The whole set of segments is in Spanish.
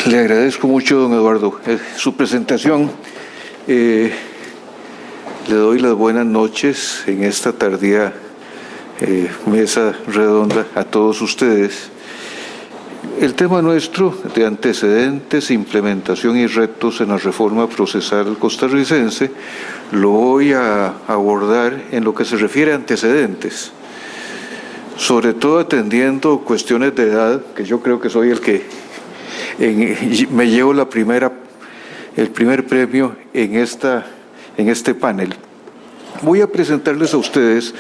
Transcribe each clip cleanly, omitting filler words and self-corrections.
Le agradezco mucho, don Eduardo, su presentación. Le doy las buenas noches en esta tardía mesa redonda a todos ustedes. El tema nuestro de antecedentes, implementación y retos en la reforma procesal costarricense lo voy a abordar en lo que se refiere a antecedentes, sobre todo atendiendo cuestiones de edad, que yo creo que soy el que me llevo el primer premio en este panel. Voy a presentarles a ustedes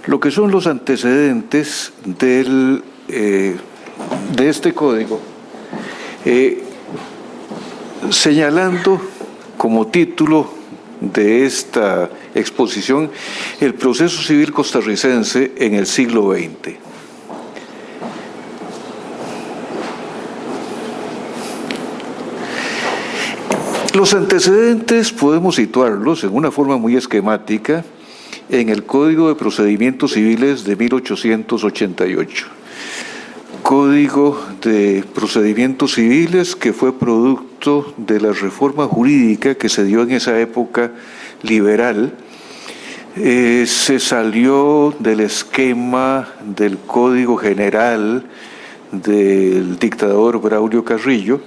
lo que son los antecedentes de este código, señalando como título de esta exposición el proceso civil costarricense en el siglo XX. Los antecedentes podemos situarlos en una forma muy esquemática en el Código de Procedimientos Civiles de 1888. Código de Procedimientos Civiles que fue producto de la reforma jurídica que se dio en esa época liberal. Se salió del esquema del Código General del dictador Braulio Carrillo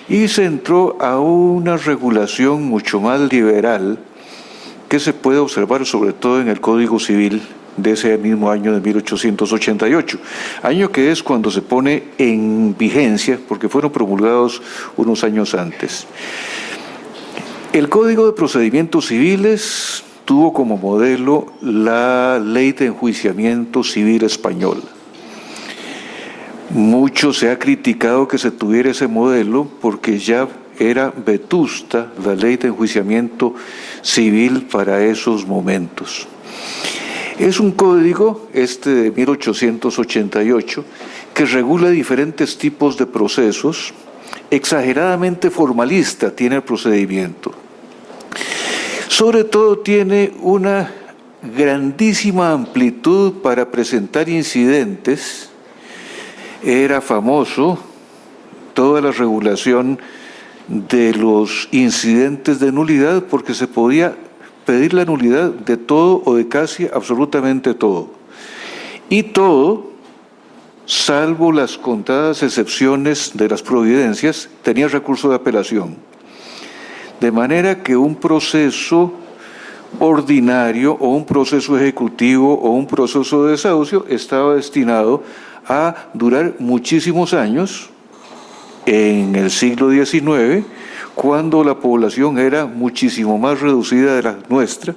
y se entró a una regulación mucho más liberal que se puede observar sobre todo en el Código Civil de ese mismo año de 1888, año que es cuando se pone en vigencia, porque fueron promulgados unos años antes. El Código de Procedimientos Civiles tuvo como modelo la Ley de Enjuiciamiento Civil Española. Mucho se ha criticado que se tuviera ese modelo porque ya era vetusta la Ley de Enjuiciamiento Civil para esos momentos. Es un código, de 1888, que regula diferentes tipos de procesos, exageradamente formalista tiene el procedimiento. Sobre todo tiene una grandísima amplitud para presentar incidentes. Era famoso toda la regulación de los incidentes de nulidad porque se podía pedir la nulidad de todo o de casi absolutamente todo. Y todo, salvo las contadas excepciones de las providencias, tenía recurso de apelación. De manera que un proceso ordinario o un proceso ejecutivo o un proceso de desahucio estaba destinado a durar muchísimos años en el siglo XIX, cuando la población era muchísimo más reducida de la nuestra,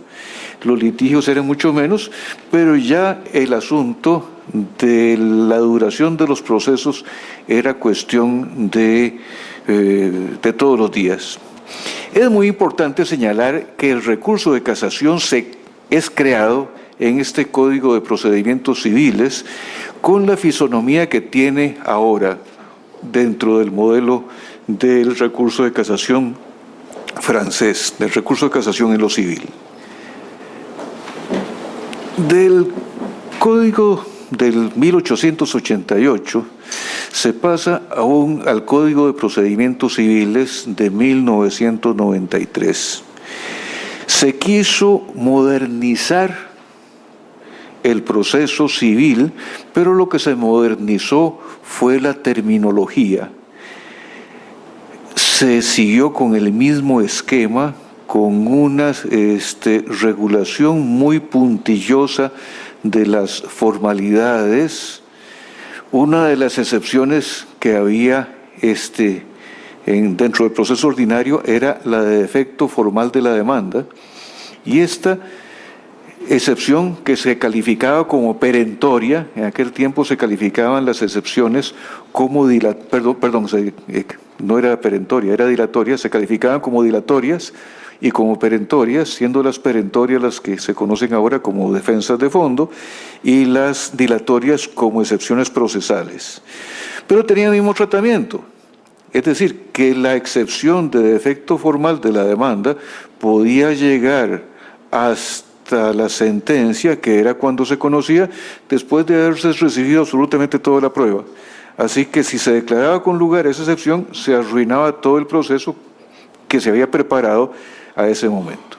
los litigios eran mucho menos, pero ya el asunto de la duración de los procesos era cuestión de todos los días. Es muy importante señalar que el recurso de casación es creado en este Código de Procedimientos Civiles con la fisonomía que tiene ahora dentro del modelo del recurso de casación francés, del recurso de casación en lo civil. Del Código del 1888 se pasa al Código de Procedimientos Civiles de 1993. Se quiso modernizar el proceso civil, pero lo que se modernizó fue la terminología. Se siguió con el mismo esquema, con una regulación muy puntillosa de las formalidades. Una de las excepciones que había dentro del proceso ordinario era la de defecto formal de la demanda, y esta excepción que se calificaba como perentoria, en aquel tiempo se calificaban las excepciones como no era perentoria, era dilatoria, se calificaban como dilatorias y como perentorias, siendo las perentorias las que se conocen ahora como defensas de fondo y las dilatorias como excepciones procesales. Pero tenían el mismo tratamiento, es decir, que la excepción de defecto formal de la demanda podía llegar hasta la sentencia, que era cuando se conocía, después de haberse recibido absolutamente toda la prueba. Así que si se declaraba con lugar esa excepción, se arruinaba todo el proceso que se había preparado a ese momento.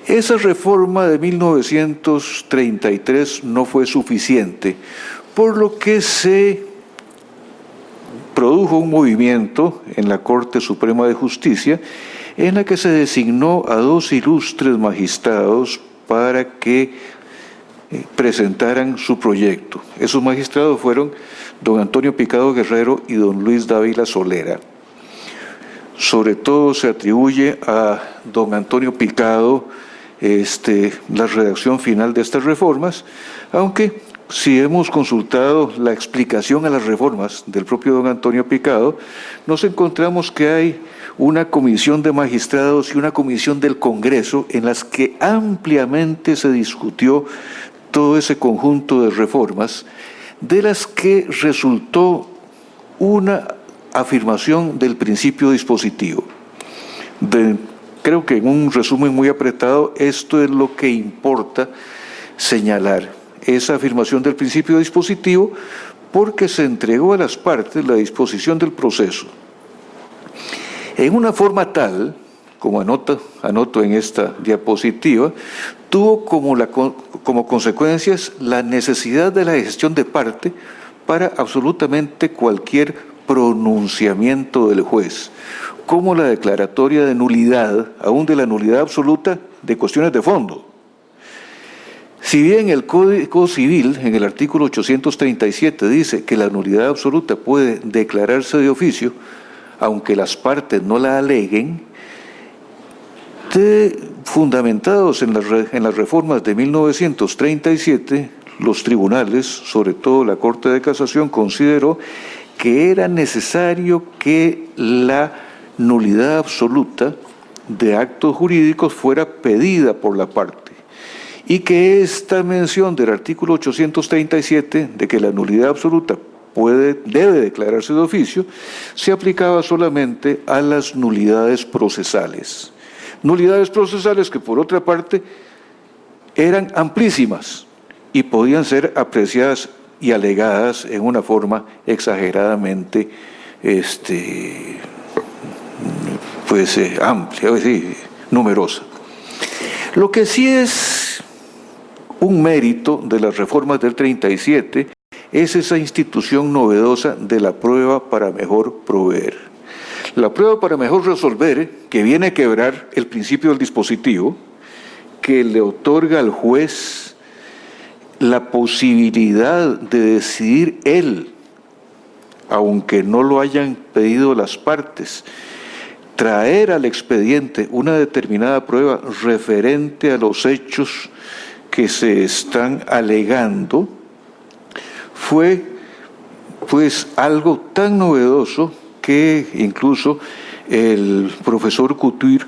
Esa reforma de 1933 no fue suficiente, por lo que se produjo un movimiento en la Corte Suprema de Justicia en la que se designó a 2 ilustres magistrados para que presentaran su proyecto. Esos magistrados fueron don Antonio Picado Guerrero y don Luis Dávila Solera. Sobre todo se atribuye a don Antonio Picado la redacción final de estas reformas, aunque si hemos consultado la explicación a las reformas del propio don Antonio Picado, nos encontramos que hay una comisión de magistrados y una comisión del Congreso en las que ampliamente se discutió todo ese conjunto de reformas, de las que resultó una afirmación del principio dispositivo. Creo que en un resumen muy apretado, esto es lo que importa señalar, esa afirmación del principio dispositivo, porque se entregó a las partes la disposición del proceso en una forma tal, como anoto en esta diapositiva, tuvo como consecuencias la necesidad de la gestión de parte para absolutamente cualquier pronunciamiento del juez, como la declaratoria de nulidad, aún de la nulidad absoluta de cuestiones de fondo. Si bien el Código Civil, en el artículo 837, dice que la nulidad absoluta puede declararse de oficio, aunque las partes no la aleguen, fundamentados en las reformas de 1937, los tribunales, sobre todo la Corte de Casación, consideró que era necesario que la nulidad absoluta de actos jurídicos fuera pedida por la parte y que esta mención del artículo 837 de que la nulidad absoluta debe declararse de oficio se aplicaba solamente a las nulidades procesales. Nulidades procesales que, por otra parte, eran amplísimas y podían ser apreciadas y alegadas en una forma exageradamente amplia, numerosa. Lo que sí es un mérito de las reformas del 37 es esa institución novedosa de la prueba para mejor proveer. La prueba para mejor resolver, que viene a quebrar el principio del dispositivo, que le otorga al juez la posibilidad de decidir él, aunque no lo hayan pedido las partes, traer al expediente una determinada prueba referente a los hechos que se están alegando, fue pues algo tan novedoso que incluso el profesor Couture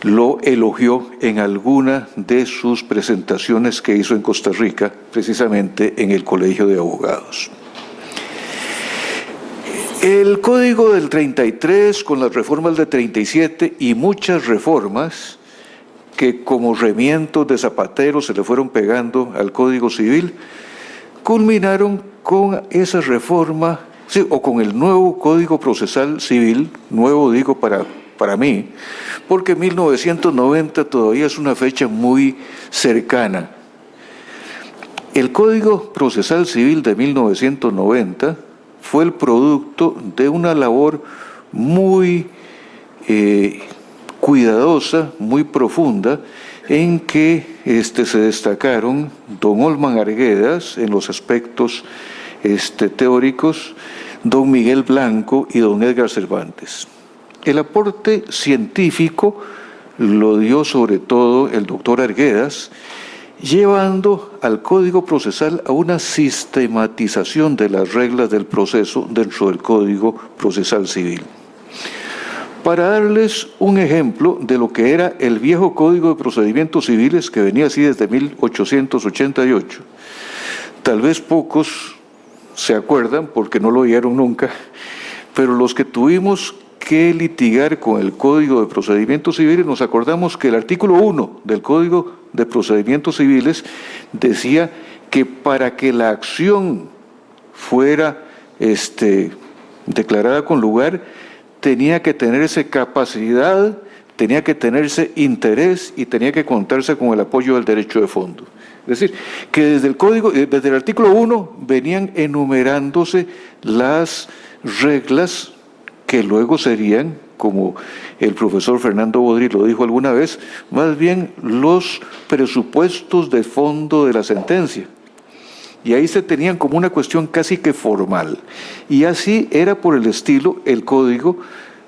lo elogió en alguna de sus presentaciones que hizo en Costa Rica, precisamente en el Colegio de Abogados. El Código del 33, con las reformas del 37 y muchas reformas que como remientos de zapatero se le fueron pegando al Código Civil, culminaron con esa reforma, sí, o con el nuevo Código Procesal Civil, nuevo digo para mí, porque 1990 todavía es una fecha muy cercana. El Código Procesal Civil de 1990 fue el producto de una labor muy cuidadosa, muy profunda, en que se destacaron don Olman Arguedas en los aspectos teóricos, don Miguel Blanco y don Edgar Cervantes. El aporte científico lo dio sobre todo el doctor Arguedas, llevando al Código Procesal a una sistematización de las reglas del proceso dentro del Código Procesal Civil. Para darles un ejemplo de lo que era el viejo Código de Procedimientos Civiles, que venía así desde 1888, tal vez pocos se acuerdan porque no lo oyeron nunca, pero los que tuvimos que litigar con el Código de Procedimientos Civiles nos acordamos que el artículo 1 del Código de Procedimientos Civiles decía que para que la acción fuera declarada con lugar, tenía que tenerse capacidad, tenía que tenerse interés y tenía que contarse con el apoyo del derecho de fondo. Es decir, que desde el artículo 1 venían enumerándose las reglas que luego serían, como el profesor Fernando Bodri lo dijo alguna vez, más bien los presupuestos de fondo de la sentencia. Y ahí se tenían como una cuestión casi que formal. Y así era por el estilo el Código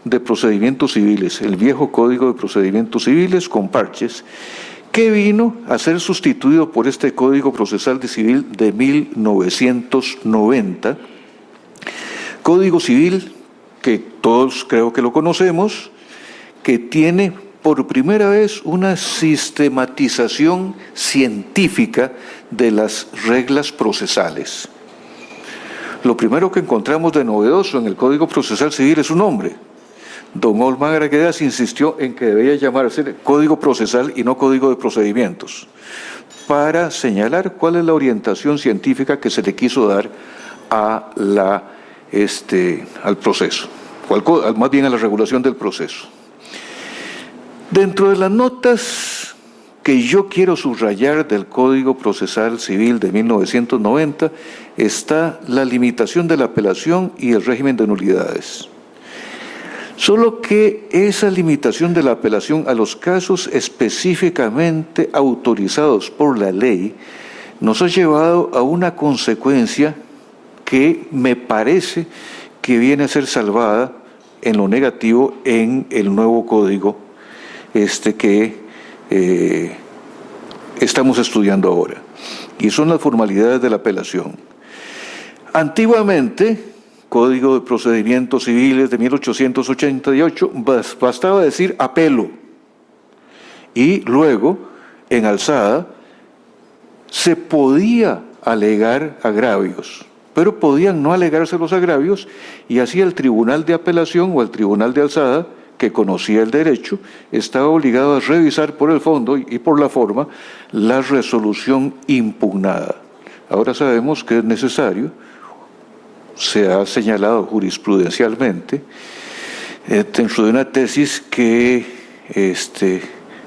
de Procedimientos Civiles, el viejo Código de Procedimientos Civiles con parches, que vino a ser sustituido por este Código Procesal Civil de 1990, Código Civil que todos creo que lo conocemos, que tiene por primera vez una sistematización científica de las reglas procesales. Lo primero que encontramos de novedoso en el Código Procesal Civil es su nombre. Don Olman Arguedas insistió en que debía llamarse Código Procesal y no Código de Procedimientos, para señalar cuál es la orientación científica que se le quiso dar a al proceso, más bien a la regulación del proceso. Dentro de las notas que yo quiero subrayar del Código Procesal Civil de 1990 está la limitación de la apelación y el régimen de nulidades. Solo que esa limitación de la apelación a los casos específicamente autorizados por la ley nos ha llevado a una consecuencia que me parece que viene a ser salvada en lo negativo en el nuevo código que estamos estudiando ahora, y son las formalidades de la apelación. Antiguamente, Código de Procedimientos Civiles de 1888, bastaba decir apelo, y luego, en alzada, se podía alegar agravios, pero podían no alegarse los agravios, y así el tribunal de apelación o el tribunal de alzada, que conocía el derecho, estaba obligado a revisar por el fondo y por la forma la resolución impugnada. Ahora sabemos que es necesario, se ha señalado jurisprudencialmente, dentro de una tesis que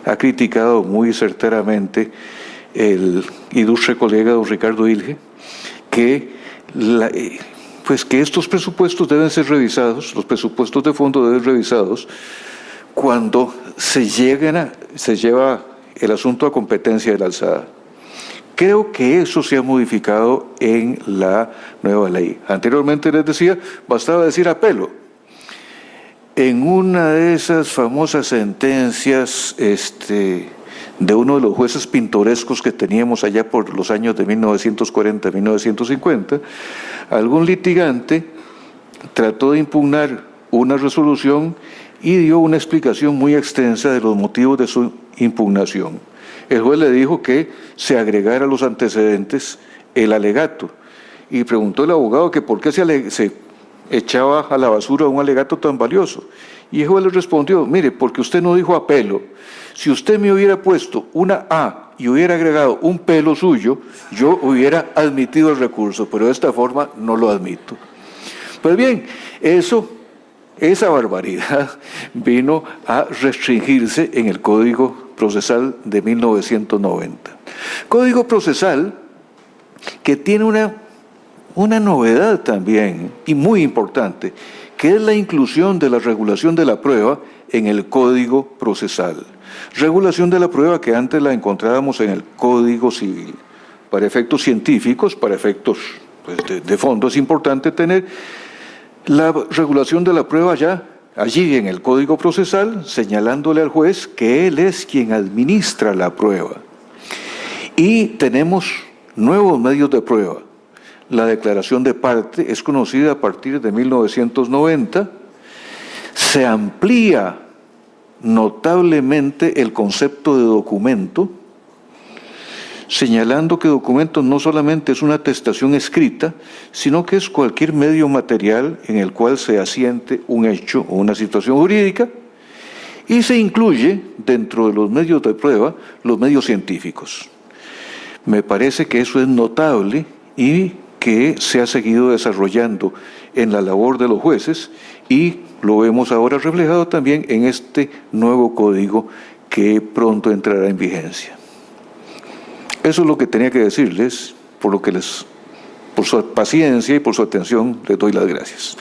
ha criticado muy certeramente el ilustre colega don Ricardo Ilge, que que estos presupuestos deben ser revisados, los presupuestos de fondo deben ser revisados cuando se lleva el asunto a competencia de la alzada. Creo que eso se ha modificado en la nueva ley. Anteriormente les decía, bastaba decir apelo. En una de esas famosas sentencias de uno de los jueces pintorescos que teníamos allá por los años de 1940, 1950, algún litigante trató de impugnar una resolución y dio una explicación muy extensa de los motivos de su impugnación. El juez le dijo que se agregara a los antecedentes el alegato y preguntó el abogado que por qué se echaba a la basura un alegato tan valioso. Y el juez le respondió, mire, porque usted no dijo apelo. Si usted me hubiera puesto una A y hubiera agregado un pelo suyo, yo hubiera admitido el recurso, pero de esta forma no lo admito. Pues bien, esa barbaridad vino a restringirse en el Código Procesal de 1990. Código Procesal que tiene una novedad también, y muy importante, que es la inclusión de la regulación de la prueba en el Código Procesal. Regulación de la prueba que antes la encontrábamos en el Código Civil. Para efectos científicos, para efectos de fondo, es importante tener la regulación de la prueba ya allí en el Código Procesal, señalándole al juez que él es quien administra la prueba. Y tenemos nuevos medios de prueba. La declaración de parte es conocida a partir de 1990. Se amplía notablemente el concepto de documento, señalando que documento no solamente es una atestación escrita, sino que es cualquier medio material en el cual se asiente un hecho o una situación jurídica, y se incluye dentro de los medios de prueba los medios científicos. Me parece que eso es notable y que se ha seguido desarrollando en la labor de los jueces y lo vemos ahora reflejado también en este nuevo código que pronto entrará en vigencia. Eso es lo que tenía que decirles, por su paciencia y por su atención les doy las gracias.